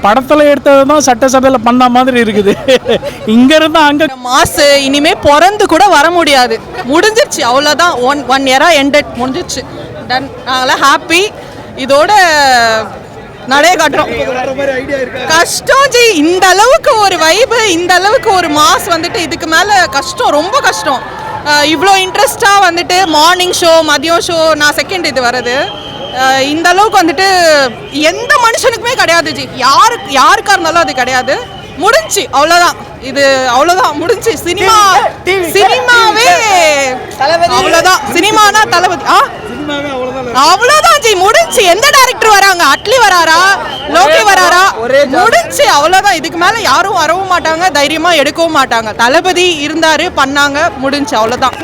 படத்துல எடுத்தது தான் சட்டசபையில் பண்ண மாதிரி இருக்குது. இங்க இருந்தா அங்க மாசு இனிமே பிறந்து கூட வர முடியாது. முடிஞ்சிருச்சு, அவ்வளோதான். ஒன் இயரா எண்டட் முடிஞ்சிருச்சு. டன். நாங்களாம் ஹாப்பி. இதோட நடைய காட்டுறோம். கஷ்டம் ஜி, இந்த அளவுக்கு ஒரு வைபு, இந்த அளவுக்கு ஒரு மாஸ் வந்துட்டு இதுக்கு மேல கஷ்டம், ரொம்ப கஷ்டம். இவ்வளோ இன்ட்ரெஸ்டாக வந்துட்டு மார்னிங் ஷோ, மதியம் ஷோ, நான் செகண்ட் இது வருது. இந்த அளவுக்கு வந்துட்டு எந்த மனுஷனுக்குமே கிடையாது ஜி. யாருக்கா இருந்தாலும் அது கிடையாது. முடிஞ்சு அவ்வளோதான். இது அவ்வளோதான், முடிஞ்சு. சினிமாவே அவ்வளோதான். சினிமானா தளபதி. அவ்வளோதான் ஜி, முடிஞ்சு. எந்த டைரக்டர் வராங்க? அட்லி வராரா, லோகி வராரா? முடிஞ்சு அவ்வளோதான். இதுக்கு மேலே யாரும் வரவும் மாட்டாங்க, தைரியமா எடுக்கவும் மாட்டாங்க. தளபதி இருந்தாரு, பண்ணாங்க, முடிஞ்சு அவ்வளோதான்.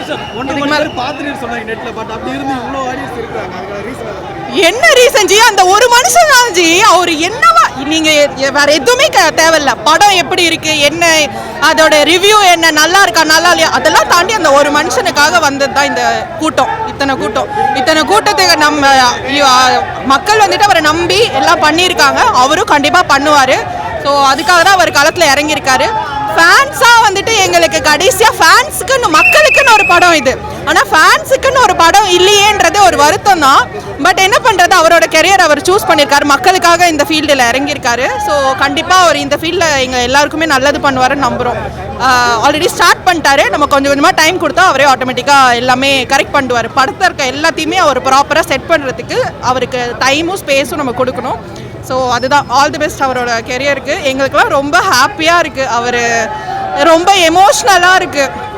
என்ன ரீசன் ஜி? அந்த ஒரு மனுஷன் தான் ஜி. அவர் என்னவா, நீங்க வேற எதுவுமே தேவையில்ல. படம் எப்படி இருக்கு, என்ன அதோட ரிவ்யூ, என்ன நல்லா இருக்கா நல்லா இல்லையா, அதெல்லாம் தாண்டி அந்த ஒரு மனுஷனுக்காக வந்தது தான் இந்த கூட்டம். இத்தனை கூட்டத்துக்கு நம்ம மக்கள் வந்துட்டு அவரை நம்பி எல்லாம் பண்ணியிருக்காங்க. அவரும் கண்டிப்பா பண்ணுவாரு. ஸோ அதுக்காக தான் அவர் களத்தில் இறங்கியிருக்காரு. ஃபேன்ஸாக வந்துட்டு எங்களுக்கு கடைசியாக ஃபேன்ஸுக்குன்னு, மக்களுக்குன்னு ஒரு படம் இது. ஆனால் ஃபேன்ஸுக்குன்னு ஒரு படம் இல்லையேன்றது ஒரு வருத்தம் தான். பட் என்ன பண்ணுறது, அவரோட கெரியர் அவர் சூஸ் பண்ணியிருக்காரு, மக்களுக்காக இந்த ஃபீல்டில் இறங்கியிருக்காரு. ஸோ கண்டிப்பாக அவர் இந்த ஃபீல்டில் எங்கள் எல்லாருக்குமே நல்லது பண்ணுவாருன்னு நம்புகிறோம். ஆல்ரெடி ஸ்டார்ட் பண்ணிட்டாரு. நம்ம கொஞ்சம் கொஞ்சமாக டைம் கொடுத்தா அவரே ஆட்டோமேட்டிக்காக எல்லாமே கரெக்ட் பண்ணுவார். படத்தில் இருக்க எல்லாத்தையுமே அவர் ப்ராப்பராக செட் பண்ணுறதுக்கு அவருக்கு டைமும் ஸ்பேஸும் நம்ம கொடுக்கணும். ஸோ அதுதான். ஆல் தி பெஸ்ட் அவரோட கெரியருக்கு. எங்களுக்குலாம் ரொம்ப ஹாப்பியாக இருக்குது. அவர் ரொம்ப எமோஷ்னலாக இருக்குது.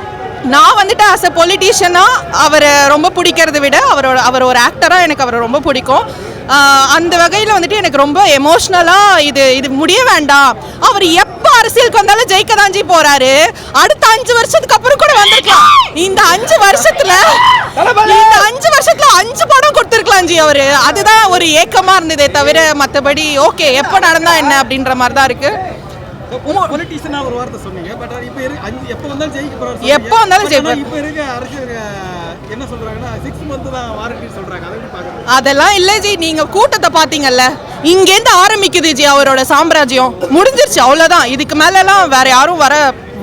நான் வந்துட்டு ஆஸ் அ பொலிட்டீஷியனாக அவரை ரொம்ப பிடிக்கிறத விட அவர் ஒரு ஆக்டராக எனக்கு அவரை ரொம்ப பிடிக்கும். அந்த வகையில் வந்துட்டு எனக்கு ரொம்ப எமோஷ்னலாக இது முடிய வேண்டாம். அவர் எப்போ அரசியலுக்கு வந்தாலும் ஜெயிக்க தாஞ்சி போகிறாரு. அடுத்த 5 வருஷத்துக்கு அப்புறம் கூட வந்திருக்கலாம். இந்த 5 வருஷத்துல 5 படம் கொடுத்துருக்கலாம் ஜி அவரு. அதுதான் ஒரு ஏக்கமாக இருந்ததே தவிர மற்றபடி ஓகே எப்போ நடந்தா என்ன அப்படின்ற மாதிரி தான் இருக்குது. எப்போ வந்தாலும் அதெல்லாம் இல்ல ஜி. நீங்க கூட்டத்தை பாத்தீங்கல்ல, இங்கேருந்து ஆரம்பிக்குது ஜி அவரோட சாம்ராஜ்யம். முடிஞ்சிருச்சு, அவ்வளவுதான். இதுக்கு மேல எல்லாம் வேற யாரும் வர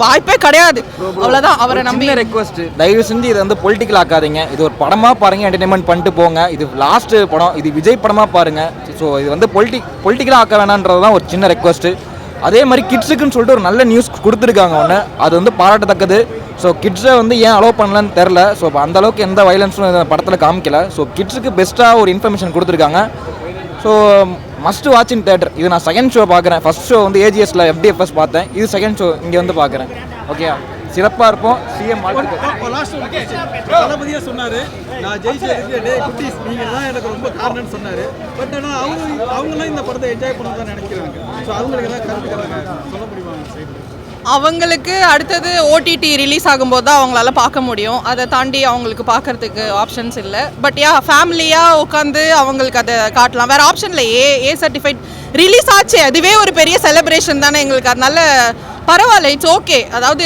வாய்ப்பே கிடையாது. அவ்வளவுதான். அவரை நம்பி ரெக்வஸ்ட், தயவு செஞ்சு இதை வந்து பொலிட்டிக்கல் ஆக்காதீங்க. இது ஒரு படமா பாருங்க, என்டர்டைன்மெண்ட் பண்ணிட்டு போங்க. இது லாஸ்ட் படம், இது விஜய் படமா பாருங்க. ஸோ இது வந்து பொலிட்டிக்கலாக ஆக்க வேணான்றதுதான் ஒரு சின்ன ரெக்வஸ்ட். அதே மாதிரி கிட்ஸுக்குன்னு சொல்லிட்டு ஒரு நல்ல நியூஸ் கொடுத்துருக்காங்க ஒன்று, அது வந்து பாராட்டத்தக்கது. ஸோ கிட்ஸை வந்து ஏன் அலோவ் பண்ணலன்னு தெரில. ஸோ அந்தளவுக்கு எந்த வைலன்ஸும் இந்த படத்தில் காமிக்கல. ஸோ கிட்ஸுக்கு பெஸ்ட்டாக ஒரு இன்ஃபர்மேஷன் கொடுத்துருக்காங்க. So must watch in theatre. இது நான் செகண்ட் ஷோ பார்க்குறேன். ஃபர்ஸ்ட் ஷோ வந்து ஏஜிஎஸ்ல FDFS பார்த்தேன். இது செகண்ட் ஷோ இங்கே வந்து பார்க்குறேன். ஓகே, சிறப்பாக இருப்போம். சிஎம் தளபதியா சொன்னாரு, நான் ஜெயிச்சதுக்கு டே குட்டீஸ் நீங்க தான் எனக்கு ரொம்ப காரணம்னு சொன்னாரு. பட் ஆனால் அவங்களாம் இந்த படத்தை என்ஜாய் பண்ண தான் நினைக்கிறாங்க. ஸோ அவங்களுக்கு எதாவது கருத்துக்கிறாங்க சொல்ல முடியுமா? அவங்களுக்கு அடுத்தது OTT ரிலீஸ் ஆகும்போது தான் அவங்களால பார்க்க முடியும். அதை தாண்டி அவங்களுக்கு பார்க்கறதுக்கு ஆப்ஷன்ஸ் இல்லை. பட் ஃபேமிலியாக உட்காந்து அவங்களுக்கு அதை காட்டலாம். வேறு ஆப்ஷன் இல்லை. ஏ சர்டிஃபைட் ரிலீஸ் ஆச்சு, அதுவே ஒரு பெரிய செலிப்ரேஷன் தானே எங்களுக்கு. அதனால பரவாயில்ல, இட்ஸ் ஓகே. அதாவது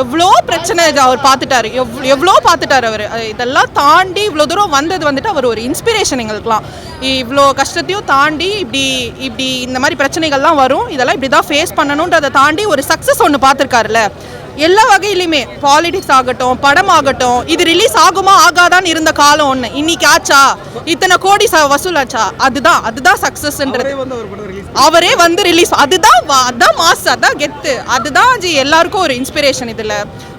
எவ்வளோ பிரச்சனை அவர் பார்த்துட்டாரு, எவ்வளோ பார்த்துட்டாரு அவர். இதெல்லாம் தாண்டி இவ்வளோ தூரம் வந்தது வந்துட்டு அவர் ஒரு இன்ஸ்பிரேஷன் எங்களுக்குலாம். இவ்வளோ கஷ்டத்தையும் தாண்டி இப்படி இந்த மாதிரி பிரச்சனைகள்லாம் வரும், இதெல்லாம் இப்படி தான் ஃபேஸ் பண்ணணுன்றதை தாண்டி ஒரு சக்ஸஸ் ஒன்று பார்த்துருக்காருல்ல. எல்லா வகையிலுமே பாலிடிக்ஸ் ஆகட்டும், படம் ஆகட்டும், இது ரிலீஸ் ஆகுமா ஆகாதான்னு இருந்த காலம் ஒன்று. இன்னைக்கு ஆச்சா, இத்தனை கோடி வசூல் ஆச்சா, அதுதான் சக்ஸஸ்ன்றது. அவரே வந்து ரிலீஸ், அதுதான் மாஸ், அதான் கெத்து, அதுதான் ஜி எல்லாருக்கும் ஒரு இன்ஸ்பிரேஷன். இதில்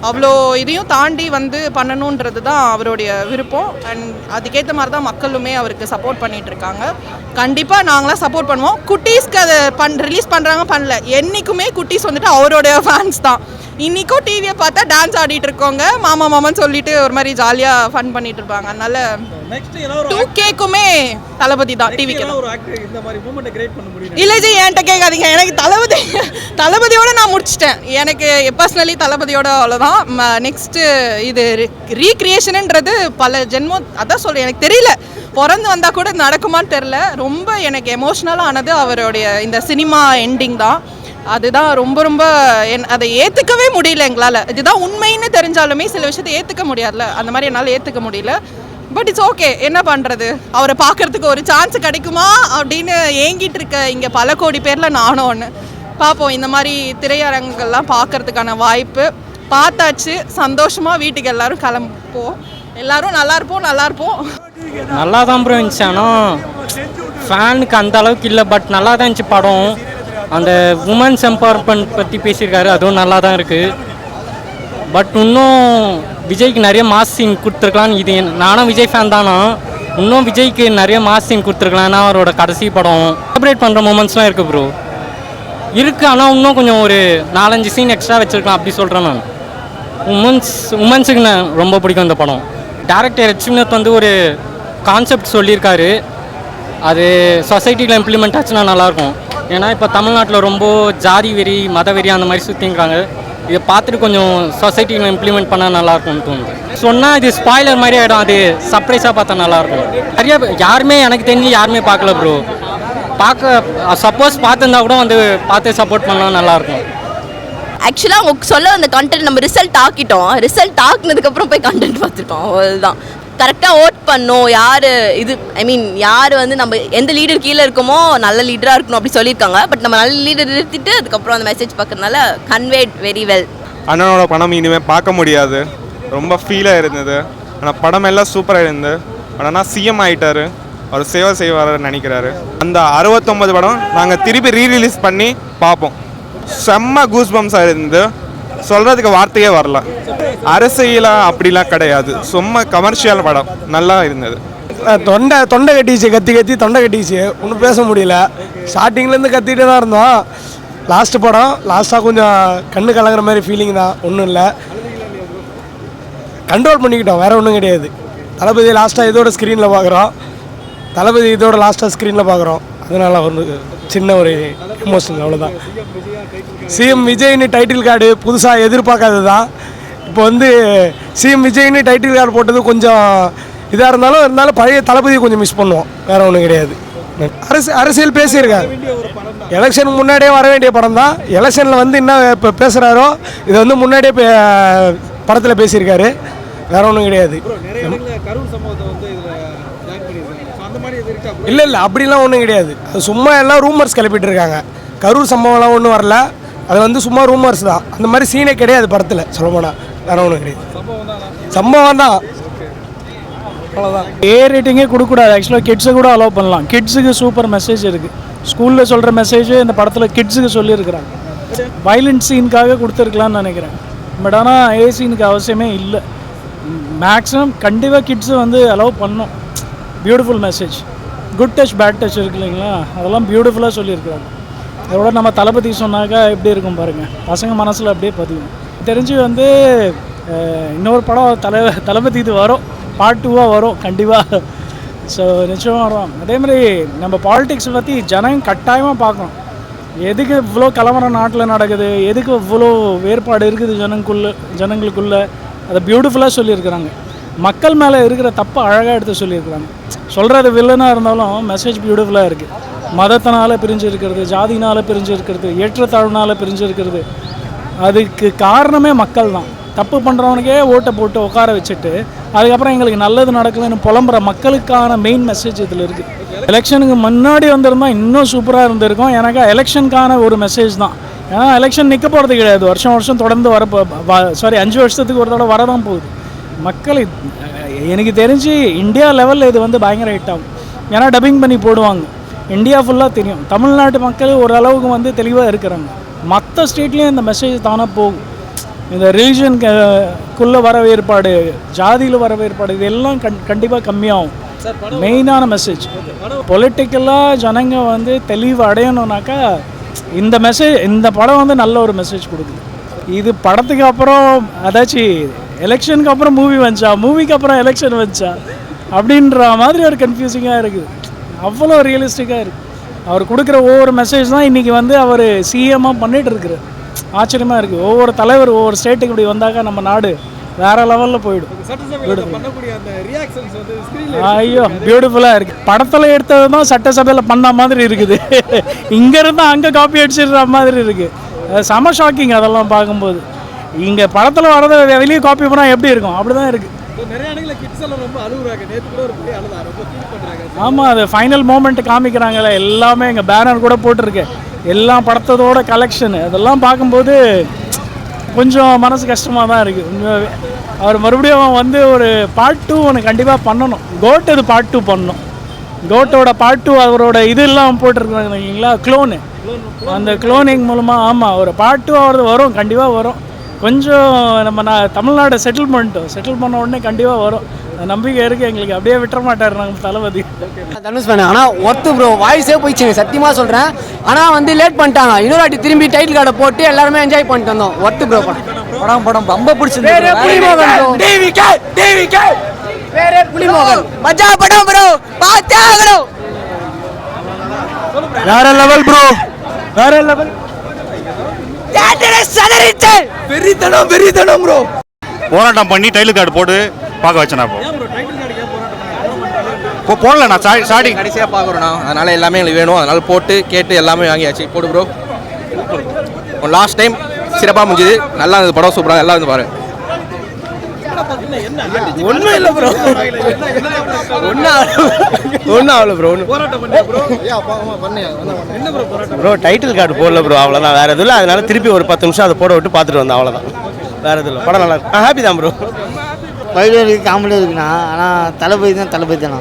அவ்வளோ இதையும் தாண்டி வந்து பண்ணணுன்றது தான் அவருடைய விருப்பம். அண்ட் அதுக்கேற்ற மாதிரி தான் மக்களுமே அவருக்கு சப்போர்ட் பண்ணிட்டு இருக்காங்க. கண்டிப்பாக நாங்களாம் சப்போர்ட் பண்ணுவோம். குட்டீஸ்க்கு அதை ரிலீஸ் பண்ணுறாங்க பண்ணல, என்றைக்குமே குட்டீஸ் வந்துட்டு அவருடைய ஃபேன்ஸ் தான். இன்னைக்கும் டிவியை பார்த்தா டான்ஸ் ஆடிட்டு இருக்கோங்க, மாமான்னு சொல்லிட்டு ஒரு மாதிரி ஜாலியாக ஃபன் பண்ணிட்டு இருப்பாங்க. அதனால 2Kக்குமே தளபதி தான். டிவிக்கு இல்லை ஜி, என்கிட்ட கேட்காதீங்க. எனக்கு தளபதியோட நான் முடிச்சிட்டேன். எனக்கு பர்சனலி தளபதியோட அவ்வளோதான். நெக்ஸ்ட்டு இது ரீக்ரியேஷனுன்றது பல ஜென்மம், அதான் சொல்கிறேன். எனக்கு தெரியல, பிறந்து வந்தால் கூட நடக்குமான்னு தெரில. ரொம்ப எனக்கு எமோஷ்னலாக ஆனது அவருடைய இந்த சினிமா எண்டிங் தான். அதுதான் ரொம்ப அதை ஏற்றுக்கவே முடியல எங்களால். இதுதான் உண்மைன்னு தெரிஞ்சாலுமே சில விஷயத்தை ஏற்றுக்க முடியாதுல்ல. அந்த மாதிரி என்னால் ஏற்றுக்க முடியல. பட் இட்ஸ் ஓகே, என்ன பண்ணுறது, அவரை பார்க்கறதுக்கு ஒரு சான்ஸ் கிடைக்குமா அப்படின்னு ஏங்கிட்டு இருக்க இங்கே பல கோடி பேரில் நானும் ஒன்று. பார்ப்போம், இந்த மாதிரி திரையரங்குகள்லாம் பார்க்கறதுக்கான வாய்ப்பு பார்த்தாச்சு. சந்தோஷமாக வீட்டுக்கு எல்லோரும் கிளம்புவோம், எல்லோரும் நல்லா இருப்போம். நல்லா தான் ப்ரோ இருந்துச்சு. ஆனால் ஃபேனுக்கு அந்த அளவுக்கு இல்லை, பட் நல்லா தான் இருந்துச்சு படம். அந்த உமன்ஸ் எம்பவர்மெண்ட் பற்றி பேசியிருக்காரு, அதுவும் நல்லா தான் இருக்குது. பட் இன்னும் விஜய்க்கு நிறைய மாஸ் சீன் கொடுத்துருக்கலாம். இது நானும் விஜய் ஃபேன் தானா, இன்னும் விஜய்க்கு நிறைய மாஸ் சீன் கொடுத்துருக்கலாம். ஏன்னா அவரோட கடைசி படம் செலிப்ரேட் பண்ணுற மூமெண்ட்ஸ்லாம் இருக்குது ப்ரோ, இருக்குது. ஆனால் இன்னும் கொஞ்சம் ஒரு 4-5 சீன் எக்ஸ்ட்ரா வச்சுருக்கலாம் அப்படி சொல்கிறேன் நான். உமன்ஸுக்கு நான் ரொம்ப பிடிக்கும் இந்த படம். டேரக்டர் ஹெச்வினோத் வந்து ஒரு கான்செப்ட் சொல்லியிருக்காரு, அது சொசைட்டியில் இம்ப்ளிமெண்ட் ஆச்சுன்னா நல்லாயிருக்கும். ஏன்னா இப்போ தமிழ்நாட்டில் ரொம்ப ஜாதி வெறி மத வெறி அந்த மாதிரி சுற்றிங்கிறாங்க. இதை பார்த்துட்டு கொஞ்சம் சொசைட்டியில் இம்ப்ளிமெண்ட் பண்ணால் நல்லாயிருக்கும்னு தோணுது. சொன்னால் இது ஸ்பாய்லர் மாதிரி ஆகிடும், அது சர்ப்ரைஸாக பார்த்தா நல்லாயிருக்கும். நிறைய யாருமே எனக்கு தெரிஞ்சு யாருமே பார்க்கல ப்ரோ. சப்போஸ் பார்த்துருந்தா கூட வந்து பார்த்து சப்போர்ட் பண்ணால் நல்லாயிருக்கும். ஆக்சுவலாக அவங்க சொல்ல அந்த கண்டென்ட் நம்ம ரிசல்ட் ஆக்கினதுக்கப்புறம் போய் கண்டென்ட் பார்த்துருக்கோம், அதுதான். கரெக்டாக ஓட் பண்ணோம், யார் இது யார் வந்து நம்ம எந்த லீடர் கீழே இருக்கோமோ நல்ல லீடராக இருக்கணும் அப்படி சொல்லியிருக்காங்க. பட் நம்ம நல்ல லீடர் நிறுத்திட்டு அதுக்கப்புறம் அந்த மெசேஜ் பார்க்கறதுனால கன்வேட் வெரி வெல். அண்ணனோட படம் இனிமேல் பார்க்க முடியாது, ரொம்ப ஃபீலாக இருந்தது. ஆனால் படம் எல்லாம் சூப்பராக இருந்து, ஆனால் சிஎம் ஆகிட்டார், அவர் சேவை செய்வார்னு நினைக்கிறாரு. அந்த 69 படம் நாங்கள் திருப்பி ரீரிலீஸ் பண்ணி பார்ப்போம். செம்ம கூஸ் பம்ஸாக இருந்து, சொல்கிறதுக்கு வார்த்தையே வரல. அரசியலாக அப்படிலாம் கிடையாது, சும்மா கமர்ஷியல் படம், நல்லா இருந்தது. தொண்டை கட்டிச்சு, கத்தி தொண்டை கட்டிச்சு, ஒன்றும் பேச முடியல. ஸ்டார்டிங்லேருந்து கத்திகிட்டே தான் இருந்தோம். லாஸ்ட்டாக கொஞ்சம் கண்ணு கலங்குற மாதிரி ஃபீலிங் தான், ஒன்றும் இல்லை. கண்ட்ரோல் பண்ணிக்கிட்டோம், வேறு ஒன்றும் கிடையாது. தளபதி லாஸ்ட்டாக இதோட ஸ்க்ரீனில் பார்க்குறோம், அதனால் ஒரு சின்ன ஒரு எமோஷனல், அவ்வளோதான். சிஎம் விஜய்னு டைட்டில் கார்டு புதுசாக எதிர்பார்க்காதது தான். இப்போ வந்து சிஎம் விஜய்னு டைட்டில் கார்டு போட்டது கொஞ்சம் இதாக இருந்தாலும் பழைய தளபதியை கொஞ்சம் மிஸ் பண்ணுவோம், வேறு ஒன்றும் கிடையாது. அரசியல் பேசியிருக்காரு, எலெக்ஷனுக்கு முன்னாடியே வர வேண்டிய படம் தான். எலெக்ஷனில் வந்து என்ன இப்போ பேசுகிறாரோ இதை வந்து முன்னாடியே படத்தில் பேசியிருக்காரு, வேறு ஒன்றும் கிடையாது. இல்லை அப்படிலாம் ஒன்றும் கிடையாது, அது சும்மா எல்லாம் ரூமர்ஸ் கிளப்பிட்டு இருக்காங்க. கரூர் சம்பவம்லாம் ஒன்றும் வரல, அது வந்து சும்மா ரூமர்ஸ் தான். அந்த மாதிரி சீனே கிடையாது படத்தில், சொல்ல போனால் வேறு ஒன்றும் கிடையாது, சம்பவம் தான், அவ்வளோதான். ரேட்டிங்கே கொடுக்கக்கூடாது, ஆக்சுவலாக கிட்ஸை கூட அலோவ் பண்ணலாம். கிட்ஸுக்கு சூப்பர் மெசேஜ் இருக்குது, ஸ்கூலில் சொல்கிற மெசேஜ் இந்த படத்தில் கிட்ஸுக்கு சொல்லியிருக்கிறாங்க. வைலண்ட் சீனுக்காக கொடுத்துருக்கலான்னு நினைக்கிறேன், பட் ஆனால் சீனுக்கு அவசியமே இல்லை. மேக்ஸிமம் கண்டிப்பாக கிட்ஸு வந்து அலோவ் பண்ணணும். Beautiful message, good touch bad touch இருக்கு இல்லைங்களா, அதெல்லாம் பியூட்டிஃபுல்லாக சொல்லியிருக்கிறாங்க. அதோட நம்ம தளபதி சொன்னாக்கா எப்படி இருக்கும் பாருங்கள், பசங்க மனசில் அப்படியே பதியும். தெரிஞ்சு வந்து இன்னொரு படம் தளபதி இது வரும், பார்ட் 2 வரும் கண்டிப்பாக. ஸோ நிச்சயமாக வரும். அதே மாதிரி நம்ம பாலிடிக்ஸை பற்றி ஜனங்க கட்டாயமாக பார்க்கணும். எதுக்கு இவ்வளோ கலவரம் நாட்டில் நடக்குது, எதுக்கு இவ்வளோ வேறுபாடு இருக்குது ஜனங்களுக்குள்ளே, அதை பியூட்டிஃபுல்லாக சொல்லியிருக்கிறாங்க. மக்கள் மேலே இருக்கிற தப்பை அழகாக எடுத்து சொல்லியிருக்கிறாங்க. சொல்கிறது வில்லனாக இருந்தாலும் மெசேஜ் பியூட்டிஃபுல்லாக இருக்குது. மதத்தினால் பிரிஞ்சு இருக்கிறது, ஜாதினால் பிரிஞ்சு இருக்கிறது, ஏற்றத்தாழ்வுனால் பிரிஞ்சு இருக்கிறது, அதுக்கு காரணமே மக்கள் தான். தப்பு பண்ணுறவனுக்கே ஓட்டை போட்டு உட்கார வச்சுட்டு அதுக்கப்புறம் எங்களுக்கு நல்லது நடக்கலன்னு புலம்புற மக்களுக்கான மெயின் மெசேஜ் இதில் இருக்குது. எலெக்ஷனுக்கு முன்னாடி வந்திருந்தால் இன்னும் சூப்பராக இருந்திருக்கும். எனக்கு எலெக்ஷனுக்கான ஒரு மெசேஜ் தான். ஏன்னா எலெக்ஷன் நிற்க போகிறது கிடையாது, வருஷம் தொடர்ந்து 5 வருஷத்துக்கு ஒரு தடவை வரதான் போகுது. மக்கள் எனக்கு தெரிஞ்சு இந்தியா லெவலில் இது வந்து பயங்கர ஹிட் ஆகும். ஏன்னா டப்பிங் பண்ணி போடுவாங்க, இந்தியா ஃபுல்லாக தெரியும். தமிழ்நாட்டு மக்கள் ஓரளவுக்கு வந்து தெளிவாக இருக்கிறாங்க. மற்ற ஸ்டேட்லேயும் இந்த மெசேஜ் தானாக போகும். இந்த ரிலீஜனுக்குள்ளே வர வேறுபாடு, ஜாதியில் வர வேறுபாடு, இதெல்லாம் கண்டிப்பாக கம்மியாகும். மெயினான மெசேஜ் பொலிட்டிக்கலாக ஜனங்க வந்து தெளிவு அடையணுன்னாக்கா இந்த படம் வந்து நல்ல ஒரு மெசேஜ் கொடுக்குது. இது படத்துக்கு அப்புறம் அதாச்சும் எலெக்ஷனுக்கு அப்புறம் மூவிக்கு அப்புறம் எலெக்ஷன் வந்துச்சா அப்படின்ற மாதிரி ஒரு கன்ஃபியூசிங்காக இருக்குது. அவ்வளோ ரியலிஸ்டிக்காக இருக்குது. அவர் கொடுக்குற ஒவ்வொரு மெசேஜ் தான் இன்றைக்கி வந்து அவர் சிஎம்மாக பண்ணிகிட்டு இருக்கிறார். ஆச்சரியமாக இருக்குது. ஒவ்வொரு தலைவர் ஒவ்வொரு ஸ்டேட்டுக்கு இப்படி வந்தாக்கா நம்ம நாடு வேறு லெவலில் போயிடும். ஐயோ பியூட்டிஃபுல்லாக இருக்குது. படத்தில் எடுத்தது தான் சட்டசபையில் பண்ண மாதிரி இருக்குது. இங்கேருந்து அங்கே காப்பி அடிச்சிடுற மாதிரி இருக்குது. செம ஷாக்கிங் அதெல்லாம் பார்க்கும்போது. இங்கே படத்தில் வரதை வெளியே காப்பி பண்ணால் எப்படி இருக்கும், அப்படி தான் இருக்குது. ஸோ நிறைய இடங்களில் கிட்ஸ் எல்லாம் ரொம்ப அழுகுறாங்க. நேற்று கூட ஒரு பிள்ளை அழுதா, ரொம்ப ஃபீல் பண்ணுறாங்க. ஆமாம், அது ஃபைனல் மூமெண்ட் காமிக்கிறாங்களே எல்லாமே, எங்கள் பேனர் கூட போட்டிருக்கு எல்லாம் படத்தோட கலெக்ஷனு. அதெல்லாம் பார்க்கும்போது கொஞ்சம் மனசு கஷ்டமாக தான் இருக்குது உண்மையாகவே. அவர் மறுபடியும் வந்து ஒரு பார்ட் 2 ஒன்று கண்டிப்பாக பண்ணணும். கோட் இது பார்ட் 2 பண்ணணும். கோட்டோட பார்ட் 2 அவரோட இதெல்லாம் போட்டிருக்காங்க இல்லைங்களா, க்ளோனு. அந்த க்ளோனிங் மூலமாக ஆமாம் ஒரு பார்ட் 2 அவரது வரும், கண்டிப்பாக வரும். கொஞ்சம் நம்ம தமிழ்நாடு செட்டில் பண்ண உடனே கண்டிப்பாக வரும். நம்பிக்கை இருக்குது எங்களுக்கு. அப்படியே விட்டுற மாட்டார் நாங்கள் தளபதி. தனுஷ் பண்ண ஆனால் ஒர்த்து ப்ரோ, வாய்ஸே போயிடுச்சுங்க சத்தியமாக சொல்கிறேன். ஆனால் வந்து லேட் பண்ணிட்டாங்க. இன்னொரு வாட்டி திரும்பி டைட்டில் கார்டை போட்டு எல்லாருமே என்ஜாய் பண்ணிட்டு வந்தோம். ஒர்த்து ப்ரோ படம் ரொம்ப பிடிச்சிருந்தது. புலிமோகன் மஜா படம் ப்ரோ, பார்த்தே ஆகணும். வேற லெவல் ப்ரோ, வேற லெவல். வெறித்தனம் ப்ரோ. போராட்டம் பண்ணி டைட்டில் கார்டு போட்டு பார்க்க வச்சேன். இப்போ போடல, நான் ஸ்டார்டிங் கடைசியாக பார்க்குறோண்ணா, அதனால் எல்லாமே எங்களுக்கு வேணும். அதனால் போட்டு கேட்டு எல்லாமே வாங்கியாச்சு. போடு ப்ரோ. லாஸ்ட் டைம் சிறப்பாக முடிஞ்சுது. நல்லா இருந்தது படம், சூப்பராக நல்லா இருந்து பாரு. ஒன்றும் இல்லை ப்ரோ, ஒன்றும் ஆகல ப்ரோ. ப்ரோ டைட்டில் கார்டு போடல ப்ரோ, அவ்வளோதான். வேறு எதுவும் இல்லை. அதனால திருப்பி ஒரு 10 நிமிஷம் அதை போட விட்டு பார்த்துட்டு வந்தேன், அவ்வளோதான். வேறு எதுவும் இல்லை. படம் நல்லா இருக்கு. ஹாப்பி தான் ப்ரோ. பைபிள் காமெடி இருக்குண்ணா, ஆனால் தளபதி தானே.